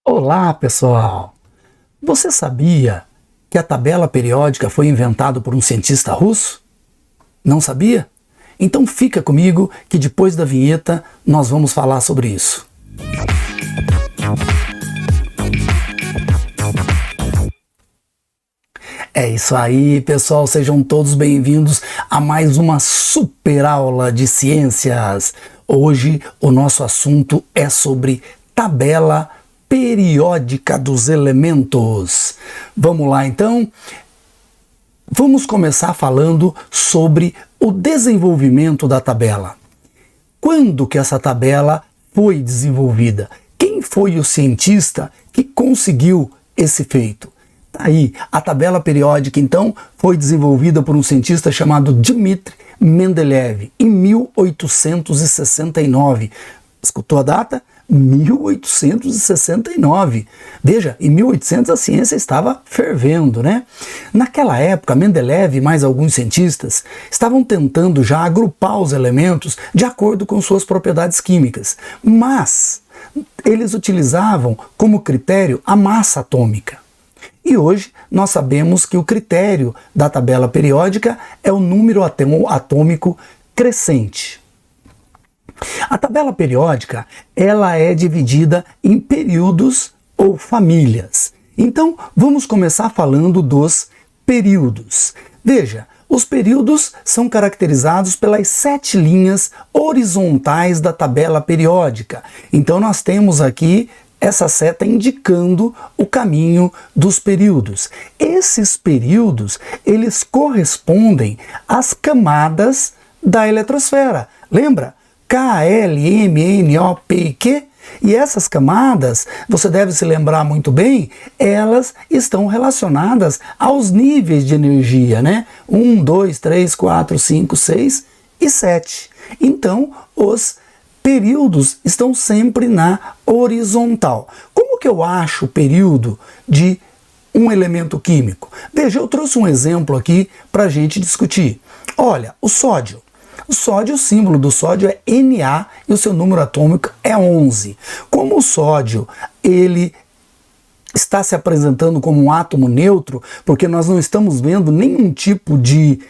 Olá, pessoal! Você sabia que a tabela periódica foi inventada por um cientista russo? Não sabia? Então fica comigo que depois da vinheta nós vamos falar sobre isso. É isso aí, pessoal, sejam todos bem-vindos a mais uma super aula de ciências. Hoje o nosso assunto é sobre tabela periódica dos elementos. Vamos lá então? Vamos começar falando sobre o desenvolvimento da tabela. Quando que essa tabela foi desenvolvida? Quem foi o cientista que conseguiu esse feito? Aí, a tabela periódica, então, foi desenvolvida por um cientista chamado Dmitri Mendeleev, em 1869. Escutou a data? 1869. Veja, em 1800 a ciência estava fervendo, né? Naquela época, Mendeleev e mais alguns cientistas estavam tentando já agrupar os elementos de acordo com suas propriedades químicas, mas eles utilizavam como critério a massa atômica. E hoje nós sabemos que o critério da tabela periódica é o número atômico crescente. A tabela periódica, ela é dividida em períodos ou famílias. Então, vamos começar falando dos períodos. Veja, os períodos são caracterizados pelas 7 linhas horizontais da tabela periódica. Então, nós temos aqui essa seta indicando o caminho dos períodos. Esses períodos, eles correspondem às camadas da eletrosfera. Lembra? K, L, M, N, O, P e Q. E essas camadas, você deve se lembrar muito bem, elas estão relacionadas aos níveis de energia, né? 1, 2, 3, 4, 5, 6 e 7. Então, os períodos estão sempre na horizontal. Como que eu acho o período de um elemento químico? Veja, eu trouxe um exemplo aqui para a gente discutir. Olha, o sódio. O símbolo do sódio é Na e o seu número atômico é 11. Como o sódio, ele está se apresentando como um átomo neutro, porque nós não estamos vendo nenhum tipo de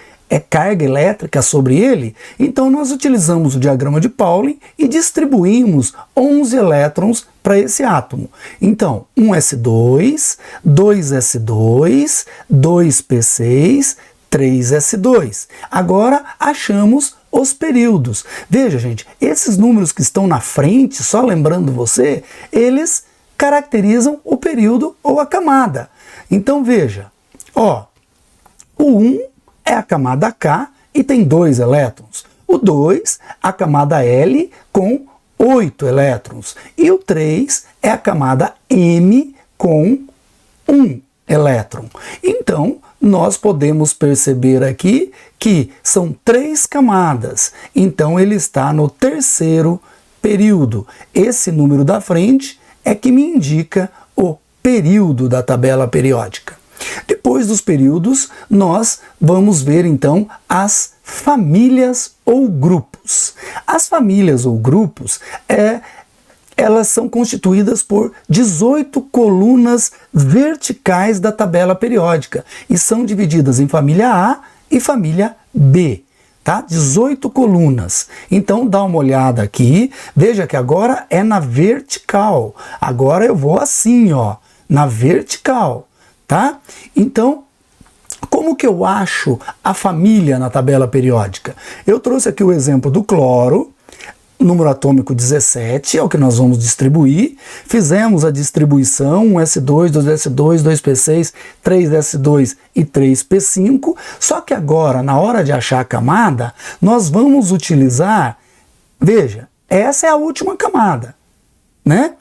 carga elétrica sobre ele, então nós utilizamos o diagrama de Pauling e distribuímos 11 elétrons para esse átomo. Então, 1s2, 2s2, 2p6, 3s2. Agora achamos os períodos. Veja, gente, esses números que estão na frente, só lembrando você, eles caracterizam o período ou a camada. Então veja, ó, o 1 é a camada K e tem 2 elétrons. O 2, a camada L com 8 elétrons. E o 3 é a camada M com 1 elétron. Então, nós podemos perceber aqui que são 3 camadas. Então, ele está no terceiro período. Esse número da frente é que me indica o período da tabela periódica. Depois dos períodos, nós vamos ver então as famílias ou grupos. As famílias ou grupos elas são constituídas por 18 colunas verticais da tabela periódica e são divididas em família A e família B. Tá? 18 colunas. Então dá uma olhada aqui, veja que agora é na vertical. Agora eu vou assim, ó, na vertical. Tá? Então, como que eu acho a família na tabela periódica? Eu trouxe aqui o exemplo do cloro, número atômico 17, é o que nós vamos distribuir. Fizemos a distribuição 1s2, 2s2, 2p6, 3s2 e 3p5. Só que agora, na hora de achar a camada, nós vamos utilizar, veja, essa é a última camada, né?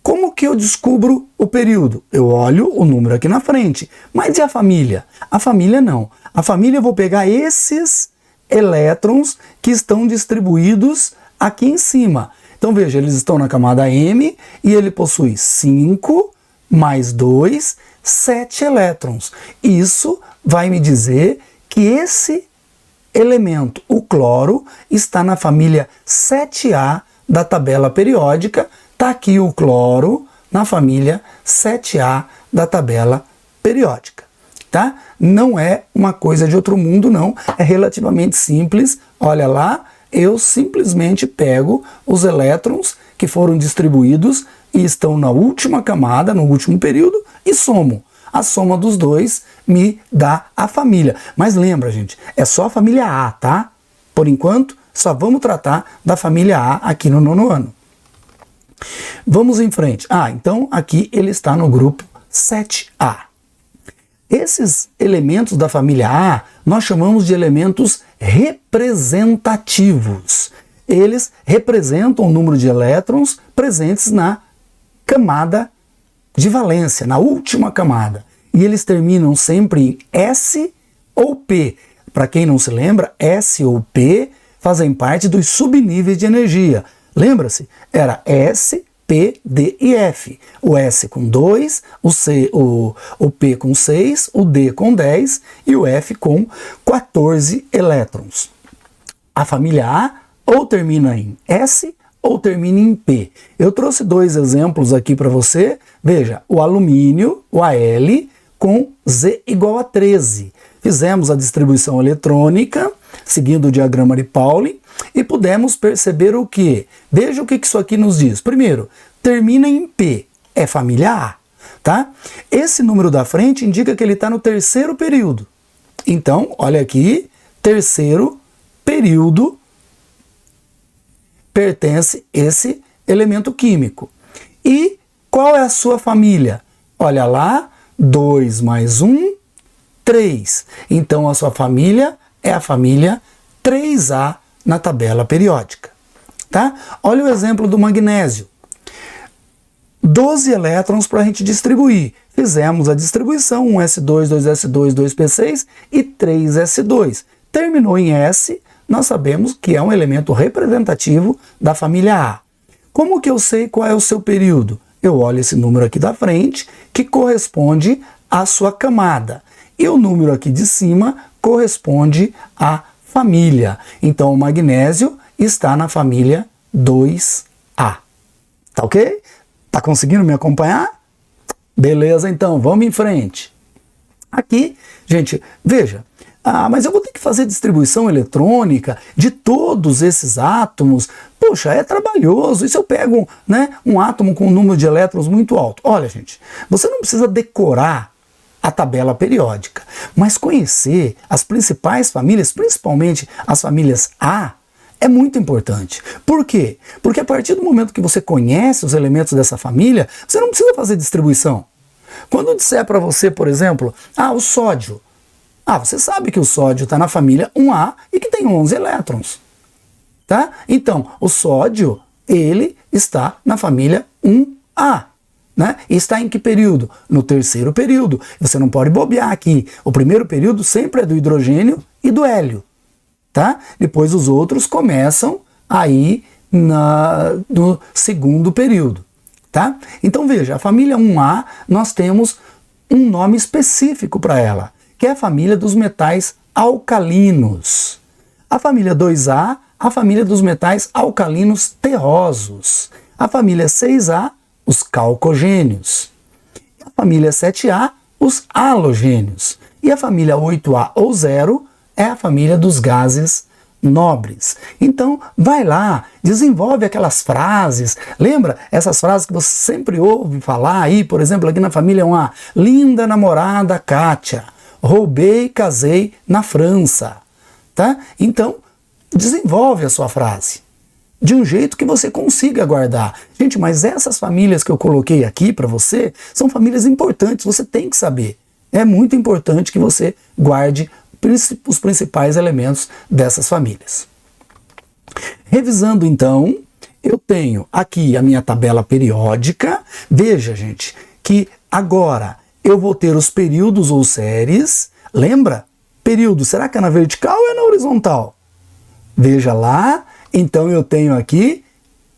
Como que eu descubro o período? Eu olho o número aqui na frente. Mas e a família? A família não. A família eu vou pegar esses elétrons que estão distribuídos aqui em cima. Então veja, eles estão na camada M e ele possui 5 mais 2, 7 elétrons. Isso vai me dizer que esse elemento, o cloro, está na família 7A da tabela periódica. Está aqui o cloro na família 7A da tabela periódica, tá? Não é uma coisa de outro mundo, não. É relativamente simples. Olha lá, eu simplesmente pego os elétrons que foram distribuídos e estão na última camada, no último período, e somo. A soma dos dois me dá a família. Mas lembra, gente, é só a família A, tá? Por enquanto, só vamos tratar da família A aqui no nono ano. Vamos em frente. Então aqui ele está no grupo 7A. Esses elementos da família A nós chamamos de elementos representativos. Eles representam o número de elétrons presentes na camada de valência, na última camada. E eles terminam sempre em S ou P. Para quem não se lembra, S ou P fazem parte dos subníveis de energia. Lembra-se? Era S, P, D e F. O S com 2, o P com 6, o D com 10 e o F com 14 elétrons. A família A ou termina em S ou termina em P. Eu trouxe dois exemplos aqui para você. Veja, o alumínio, o Al, com Z igual a 13. Fizemos a distribuição eletrônica, seguindo o diagrama de Pauli, e pudemos perceber o quê? Veja o que isso aqui nos diz. Primeiro, termina em P, é família A, tá? Esse número da frente indica que ele está no terceiro período. Então, olha aqui, terceiro período pertence esse elemento químico. E qual é a sua família? Olha lá, 2 mais 1, 3. Então a sua família é a família 3A na tabela periódica. Tá? Olha o exemplo do magnésio. 12 elétrons para a gente distribuir. Fizemos a distribuição, 1s2, 2s2, 2p6 e 3s2. Terminou em S, nós sabemos que é um elemento representativo da família A. Como que eu sei qual é o seu período? Eu olho esse número aqui da frente, que corresponde à sua camada. E o número aqui de cima corresponde à família. Então o magnésio está na família 2A. Tá ok? Tá conseguindo me acompanhar? Beleza, então, vamos em frente. Aqui, gente, veja, mas eu vou ter que fazer distribuição eletrônica de todos esses átomos. Poxa, é trabalhoso. E se eu pego, um átomo com um número de elétrons muito alto? Olha, gente, você não precisa decorar a tabela periódica, mas conhecer as principais famílias, principalmente as famílias A, é muito importante. Por quê? Porque a partir do momento que você conhece os elementos dessa família, você não precisa fazer distribuição. Quando eu disser para você, por exemplo, o sódio, você sabe que o sódio está na família 1A e que tem 11 elétrons. Tá? Então, o sódio, ele está na família 1A. Né? E está em que período? No terceiro período. Você não pode bobear aqui. O primeiro período sempre é do hidrogênio e do hélio. Tá? Depois os outros começam aí no segundo período. Tá? Então veja, a família 1A, nós temos um nome específico para ela, que é a família dos metais alcalinos. A família 2A, a família dos metais alcalinos terrosos. A família 6A, os calcogênios. A família 7A, os halogênios. E a família 8A ou 0 é a família dos gases nobres. Então, vai lá, desenvolve aquelas frases. Lembra essas frases que você sempre ouve falar aí, por exemplo, aqui na família 1A. Linda namorada Kátia. Roubei e casei na França. Tá? Então, desenvolve a sua frase de um jeito que você consiga guardar. Gente, mas essas famílias que eu coloquei aqui para você são famílias importantes, você tem que saber. É muito importante que você guarde os principais elementos dessas famílias. Revisando então, eu tenho aqui a minha tabela periódica. Veja, gente, que agora eu vou ter os períodos ou séries. Lembra? Período, será que é na vertical ou é na horizontal? Veja lá, então eu tenho aqui,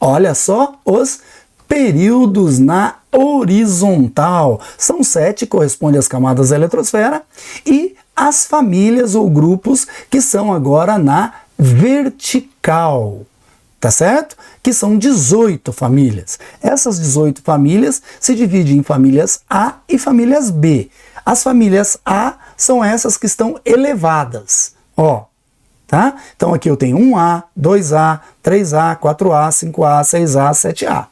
olha só, os períodos na horizontal. São 7, corresponde às camadas da eletrosfera, e as famílias ou grupos que são agora na vertical. tá certo? Que são 18 famílias. Essas 18 famílias se dividem em famílias A e famílias B. As famílias A são essas que estão elevadas, ó, tá? Então aqui eu tenho 1A, 2A, 3A, 4A, 5A, 6A, 7A.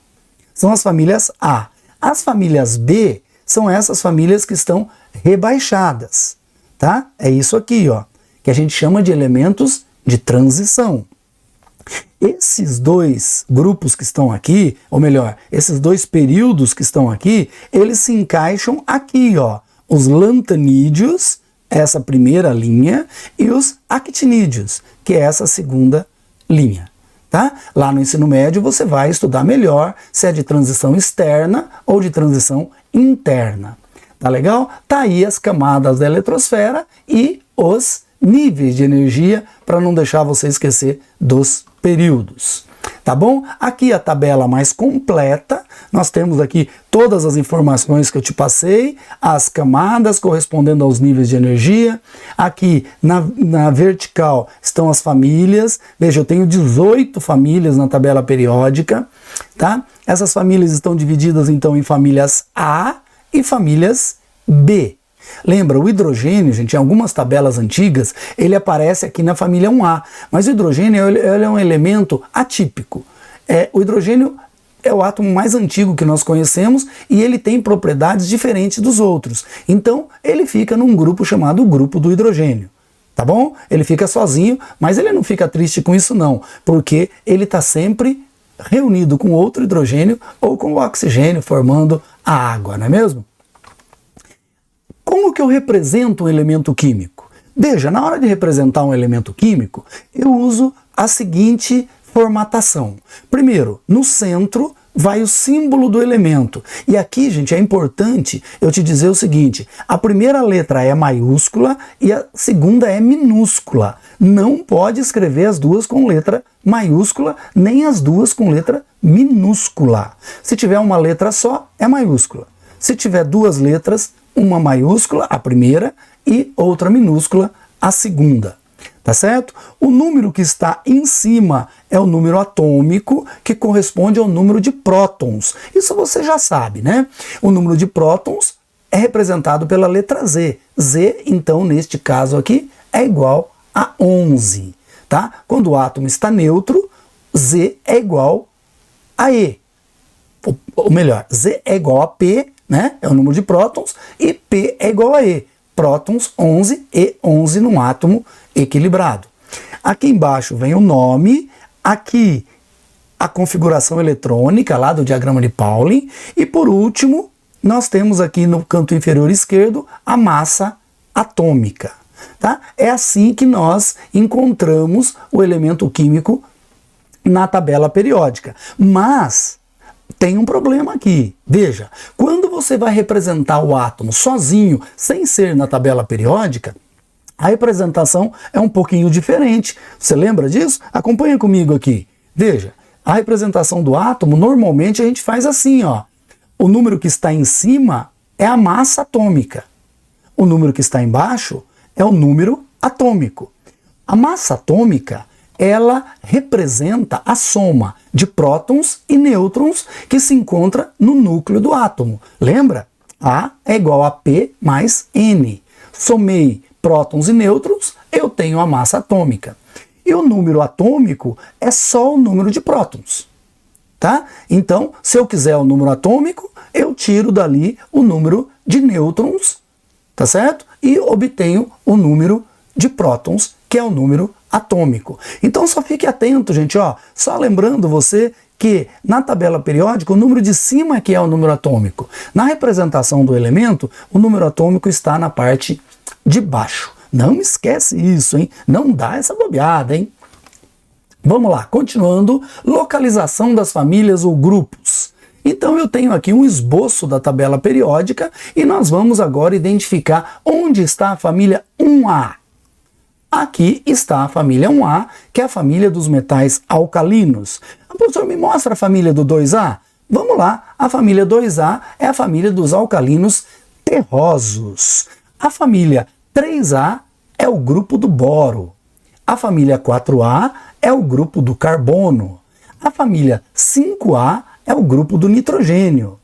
São as famílias A. As famílias B são essas famílias que estão rebaixadas, tá? É isso aqui, ó, que a gente chama de elementos de transição. Esses dois grupos que estão aqui, ou melhor, esses dois períodos que estão aqui, eles se encaixam aqui, ó, os lantanídeos, essa primeira linha, e os actinídeos, que é essa segunda linha. Tá? Lá no ensino médio você vai estudar melhor se é de transição externa ou de transição interna. Tá legal? Tá aí as camadas da eletrosfera e os níveis de energia, para não deixar você esquecer dos períodos. Tá bom? Aqui a tabela mais completa, nós temos aqui todas as informações que eu te passei, as camadas correspondendo aos níveis de energia. Aqui na vertical estão as famílias. Veja, eu tenho 18 famílias na tabela periódica, tá? Essas famílias estão divididas então em famílias A e famílias B. Lembra, o hidrogênio, gente, em algumas tabelas antigas, ele aparece aqui na família 1A, mas o hidrogênio ele é um elemento atípico. O hidrogênio é o átomo mais antigo que nós conhecemos e ele tem propriedades diferentes dos outros. Então, ele fica num grupo chamado grupo do hidrogênio, tá bom? Ele fica sozinho, mas ele não fica triste com isso não, porque ele está sempre reunido com outro hidrogênio ou com o oxigênio formando a água, não é mesmo? Como que eu represento um elemento químico? Veja, na hora de representar um elemento químico, eu uso a seguinte formatação. Primeiro, no centro vai o símbolo do elemento. E aqui, gente, é importante eu te dizer o seguinte, a primeira letra é maiúscula e a segunda é minúscula. Não pode escrever as duas com letra maiúscula, nem as duas com letra minúscula. Se tiver uma letra só, é maiúscula. Se tiver duas letras, uma maiúscula, a primeira, e outra minúscula, a segunda. Tá certo? O número que está em cima é o número atômico, que corresponde ao número de prótons. Isso você já sabe, né? O número de prótons é representado pela letra Z. Z, então, neste caso aqui, é igual a 11. Tá? Quando o átomo está neutro, Z é igual a E. Ou melhor, Z é igual a P, né? É o número de prótons, e P é igual a E. Prótons 11 e 11 num átomo equilibrado. Aqui embaixo vem o nome, aqui a configuração eletrônica lá do diagrama de Pauling, e por último, nós temos aqui no canto inferior esquerdo a massa atômica. Tá? É assim que nós encontramos o elemento químico na tabela periódica. Mas tem um problema aqui. Veja, quando você vai representar o átomo sozinho, sem ser na tabela periódica, a representação é um pouquinho diferente. Você lembra disso? Acompanha comigo aqui. Veja, a representação do átomo, normalmente a gente faz assim, ó. O número que está em cima é a massa atômica. O número que está embaixo é o número atômico. A massa atômica, ela representa a soma de prótons e nêutrons que se encontra no núcleo do átomo. Lembra? A é igual a P mais N. Somei prótons e nêutrons, eu tenho a massa atômica. E o número atômico é só o número de prótons. Tá? Então, se eu quiser o número atômico, eu tiro dali o número de nêutrons, tá certo? E obtenho o número de prótons, que é o número atômico. Então só fique atento, gente, ó, só lembrando você que na tabela periódica o número de cima que é o número atômico. Na representação do elemento, o número atômico está na parte de baixo. Não esquece isso, hein? Não dá essa bobeada, hein? Vamos lá, continuando, localização das famílias ou grupos. Então eu tenho aqui um esboço da tabela periódica e nós vamos agora identificar onde está a família 1A. Aqui está a família 1A, que é a família dos metais alcalinos. Professor, me mostra a família do 2A? Vamos lá, a família 2A é a família dos alcalinos terrosos. A família 3A é o grupo do boro. A família 4A é o grupo do carbono. A família 5A é o grupo do nitrogênio.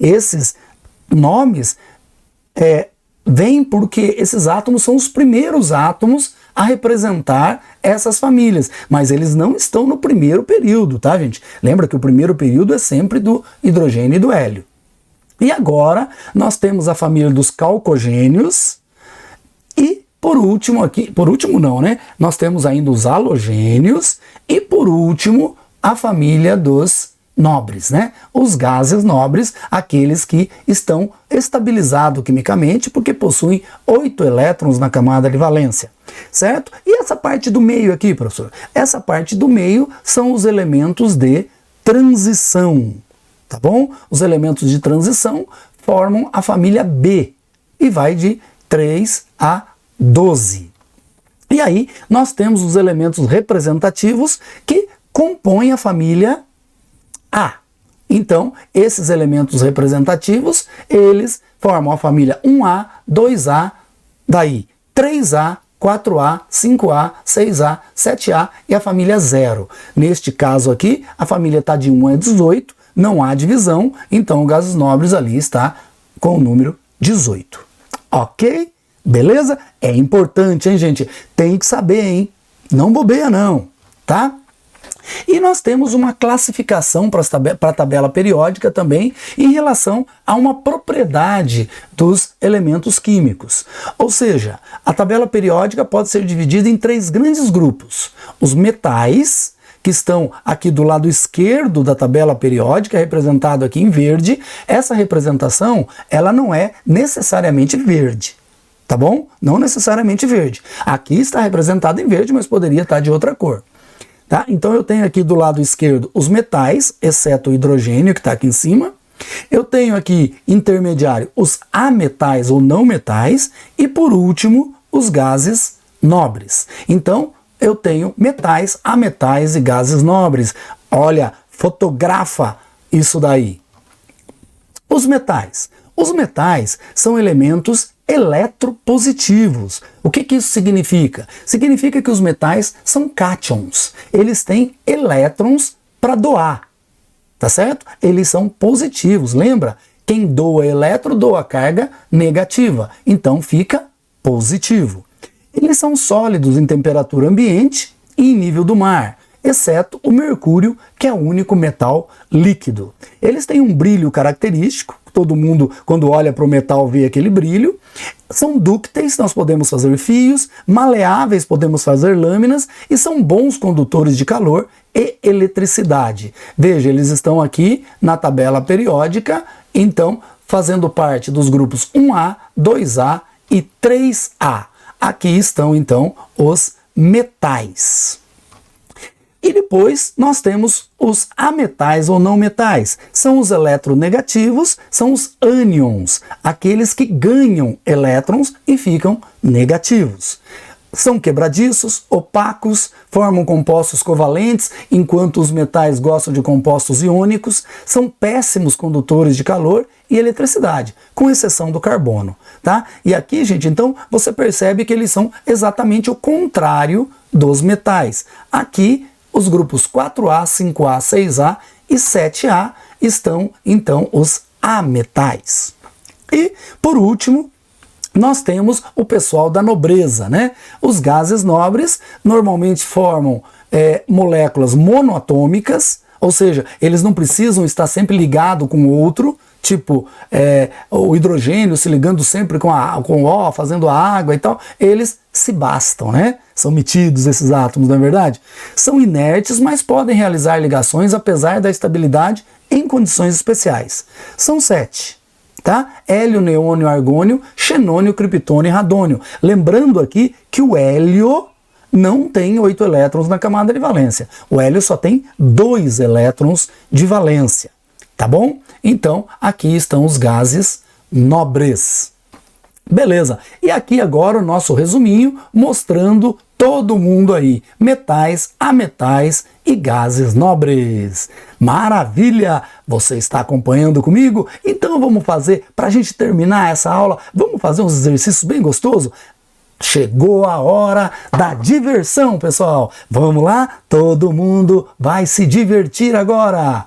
Esses nomes vêm porque esses átomos são os primeiros átomos a representar essas famílias, mas eles não estão no primeiro período, tá, gente? Lembra que o primeiro período é sempre do hidrogênio e do hélio. E agora nós temos a família dos calcogênios e por último aqui, por último não, né? Nós temos ainda os halogênios e por último a família dos nobres, né? Os gases nobres, aqueles que estão estabilizados quimicamente porque possuem 8 elétrons na camada de valência, certo? E essa parte do meio aqui, professor? Essa parte do meio são os elementos de transição, tá bom? Os elementos de transição formam a família B e vai de 3 a 12. E aí nós temos os elementos representativos que compõem a família A. Então, esses elementos representativos, eles formam a família 1A, 2A, daí 3A, 4A, 5A, 6A, 7A e a família 0. Neste caso aqui, a família está de 1 a 18, não há divisão, então o gases nobres ali está com o número 18. Ok? Beleza? É importante, hein, gente? Tem que saber, hein? Não bobeia não, tá? E nós temos uma classificação para a tabela periódica também em relação a uma propriedade dos elementos químicos. Ou seja, a tabela periódica pode ser dividida em 3 grandes grupos. Os metais, que estão aqui do lado esquerdo da tabela periódica, representado aqui em verde. Essa representação, ela não é necessariamente verde, tá bom? Não necessariamente verde. Aqui está representado em verde, mas poderia estar de outra cor. Tá? Então eu tenho aqui do lado esquerdo os metais, exceto o hidrogênio que está aqui em cima. Eu tenho aqui intermediário os ametais ou não metais e por último os gases nobres. Então eu tenho metais, ametais e gases nobres. Olha, fotografa isso daí. Os metais. Os metais são elementos eletropositivos. O que isso significa? Significa que os metais são cátions. Eles têm elétrons para doar, tá certo? Eles são positivos. Lembra? Quem doa elétron doa carga negativa. Então fica positivo. Eles são sólidos em temperatura ambiente e em nível do mar, exceto o mercúrio, que é o único metal líquido. Eles têm um brilho característico. Todo mundo, quando olha para o metal, vê aquele brilho. São dúcteis, nós podemos fazer fios, maleáveis, podemos fazer lâminas, e são bons condutores de calor e eletricidade. Veja, eles estão aqui na tabela periódica, então, fazendo parte dos grupos 1A, 2A e 3A. Aqui estão, então, os metais. E depois nós temos os ametais ou não metais. São os eletronegativos, são os ânions, aqueles que ganham elétrons e ficam negativos. São quebradiços, opacos, formam compostos covalentes, enquanto os metais gostam de compostos iônicos, são péssimos condutores de calor e eletricidade, com exceção do carbono, tá? E aqui, gente, então, você percebe que eles são exatamente o contrário dos metais. Aqui, os grupos 4A, 5A, 6A e 7A estão, então, os ametais. E, por último, nós temos o pessoal da nobreza, né? Os gases nobres normalmente formam moléculas monoatômicas, ou seja, eles não precisam estar sempre ligados com o outro, tipo o hidrogênio se ligando sempre com o O, fazendo a água e tal. Eles se bastam, né? São metidos esses átomos, não é verdade? São inertes, mas podem realizar ligações apesar da estabilidade em condições especiais. São 7. Tá? Hélio, neônio, argônio, xenônio, criptônio e radônio. Lembrando aqui que o hélio não tem 8 elétrons na camada de valência. O hélio só tem 2 elétrons de valência. Tá bom? Então, aqui estão os gases nobres. Beleza. E aqui agora o nosso resuminho mostrando todo mundo aí. Metais, ametais e gases nobres. Maravilha! Você está acompanhando comigo? Então vamos fazer, para a gente terminar essa aula, vamos fazer uns exercícios bem gostosos? Chegou a hora da diversão, pessoal. Vamos lá? Todo mundo vai se divertir agora.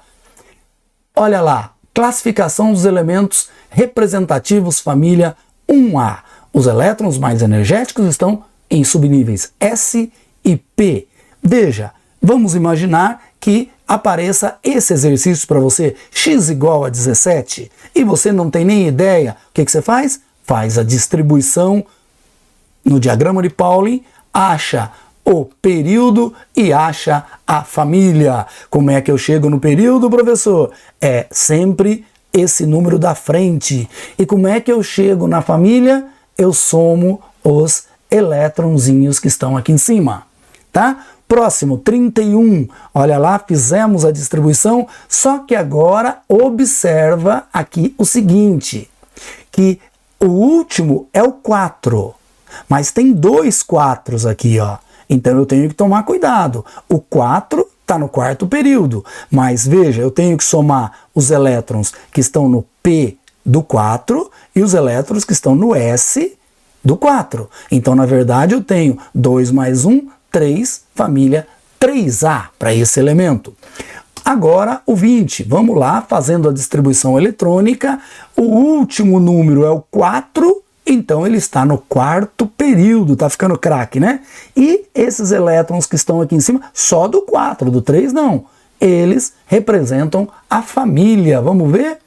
Olha lá, classificação dos elementos representativos família 1A. Os elétrons mais energéticos estão em subníveis S e P. Veja, vamos imaginar que apareça esse exercício para você, x igual a 17, e você não tem nem ideia. O que você faz? Faz a distribuição no diagrama de Pauling, acha o período e acha a família. Como é que eu chego no período, professor? É sempre esse número da frente. E como é que eu chego na família? Eu somo os elétronzinhos que estão aqui em cima, tá? Próximo, 31. Olha lá, fizemos a distribuição, só que agora observa aqui o seguinte, que o último é o 4, mas tem 2 4s aqui, ó. Então eu tenho que tomar cuidado. O 4 está no quarto período, mas veja, eu tenho que somar os elétrons que estão no P do 4 e os elétrons que estão no S do 4. Então, na verdade, eu tenho 2 mais 1, 3, família 3A para esse elemento. Agora o 20, vamos lá, fazendo a distribuição eletrônica, o último número é o 4, então ele está no quarto período, tá ficando craque, né? E esses elétrons que estão aqui em cima, só do 4, do 3 não, eles representam a família, vamos ver?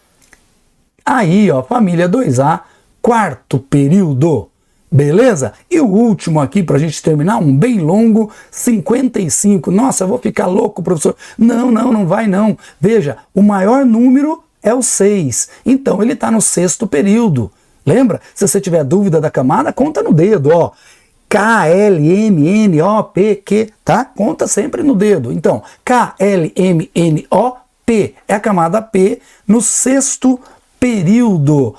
Aí, ó, família 2A, quarto período. Beleza? E o último aqui, para a gente terminar, um bem longo, 55. Nossa, eu vou ficar louco, professor. Não vai não. Veja, o maior número é o 6. Então, ele está no sexto período. Lembra? Se você tiver dúvida da camada, conta no dedo, ó. K, L, M, N, O, P, Q, tá? Conta sempre no dedo. Então, K, L, M, N, O, P é a camada P no sexto período.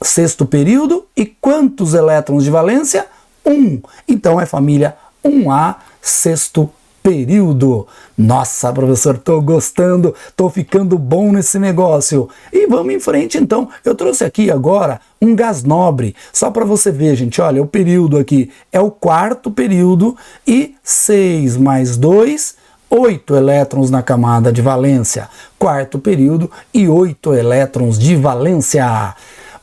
Sexto período, e quantos elétrons de valência? 1. Então é família 1A, sexto período. Nossa, professor, tô gostando, tô ficando bom nesse negócio. E vamos em frente então. Eu trouxe aqui agora um gás nobre, só para você ver, gente, olha, o período aqui é o quarto período e 6 mais 2, 8 elétrons na camada de valência. Quarto período e 8 elétrons de valência.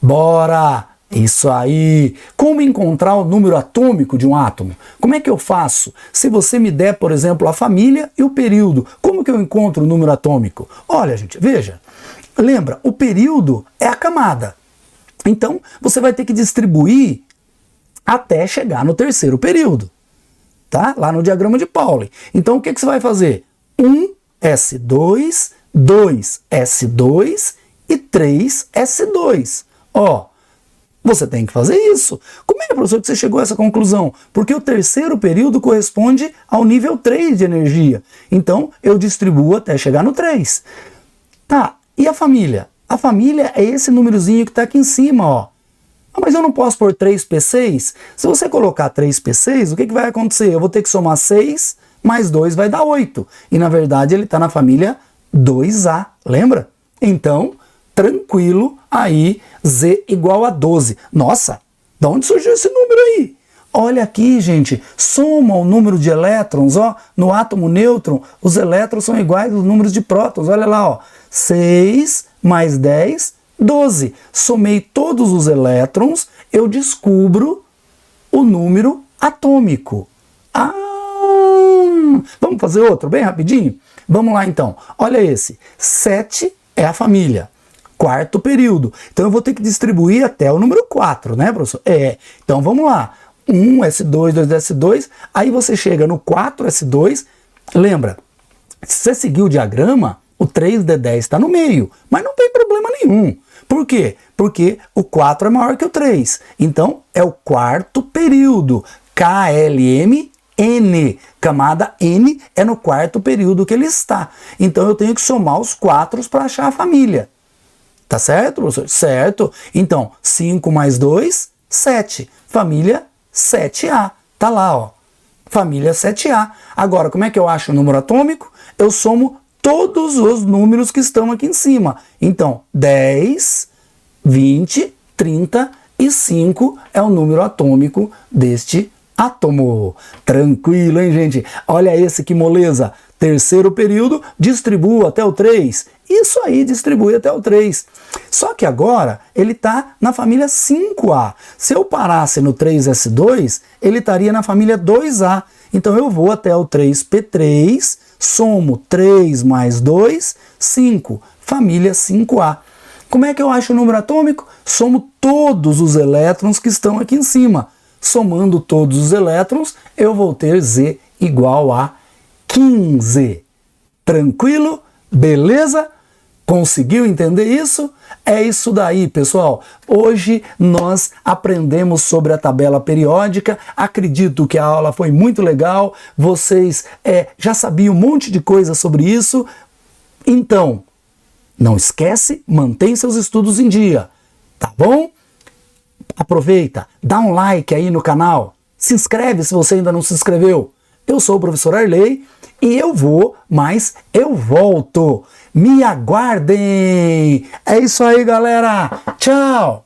Bora! Isso aí! Como encontrar o número atômico de um átomo? Como é que eu faço? Se você me der, por exemplo, a família e o período, como que eu encontro o número atômico? Olha, gente, veja. Lembra, o período é a camada. Então, você vai ter que distribuir até chegar no terceiro período. Tá? Lá no diagrama de Pauling. Então, o que você vai fazer? 1s2, 2s2 e 3s2. Ó, você tem que fazer isso. Como é, professor, que você chegou a essa conclusão? Porque o terceiro período corresponde ao nível 3 de energia. Então, eu distribuo até chegar no 3. Tá, e a família? A família é esse númerozinho que está aqui em cima, ó. Ah, mas eu não posso pôr 3p6? Se você colocar 3p6, o que vai acontecer? Eu vou ter que somar 6 mais 2 vai dar 8. E, na verdade, ele está na família 2A, lembra? Então, tranquilo, aí Z igual a 12. Nossa, de onde surgiu esse número aí? Olha aqui, gente, soma o número de elétrons, ó, no átomo nêutron, os elétrons são iguais aos números de prótons, olha lá, ó, 6 mais 10, 12. Somei todos os elétrons, eu descubro o número atômico. Ah, vamos fazer outro, bem rapidinho? Vamos lá então, olha esse, 7 é a família. Quarto período. Então eu vou ter que distribuir até o número 4, né, professor? Então vamos lá. 1s2, 2s2, aí você chega no 4s2. Lembra, se você seguir o diagrama, o 3d10 está no meio, mas não tem problema nenhum. Por quê? Porque o 4 é maior que o 3. Então é o quarto período. KLM N, camada N é no quarto período que ele está. Então eu tenho que somar os 4 para achar a família. Tá certo, professor? Certo. Então, 5 mais 2, 7. Família 7A. Tá lá, ó. Família 7A. Agora, como é que eu acho o número atômico? Eu somo todos os números que estão aqui em cima. Então, 10, 20, 30 E 5 é o número atômico deste átomo. Tranquilo, hein, gente? Olha esse que moleza. Terceiro período, distribuo até o 3. Isso aí, distribui até o 3. Só que agora ele está na família 5A. Se eu parasse no 3S2, ele estaria na família 2A. Então eu vou até o 3P3, somo 3 mais 2, 5. Família 5A. Como é que eu acho o número atômico? Somo todos os elétrons que estão aqui em cima. Somando todos os elétrons, eu vou ter Z igual a 15. Tranquilo? Beleza? Conseguiu entender isso? É isso daí, pessoal. Hoje nós aprendemos sobre a tabela periódica. Acredito que a aula foi muito legal. Vocês já sabiam um monte de coisa sobre isso. Então, não esquece, mantém seus estudos em dia, tá bom? Aproveita, dá um like aí no canal, se inscreve se você ainda não se inscreveu. Eu sou o professor Arley e eu vou, mas eu volto. Me aguardem! É isso aí, galera! Tchau!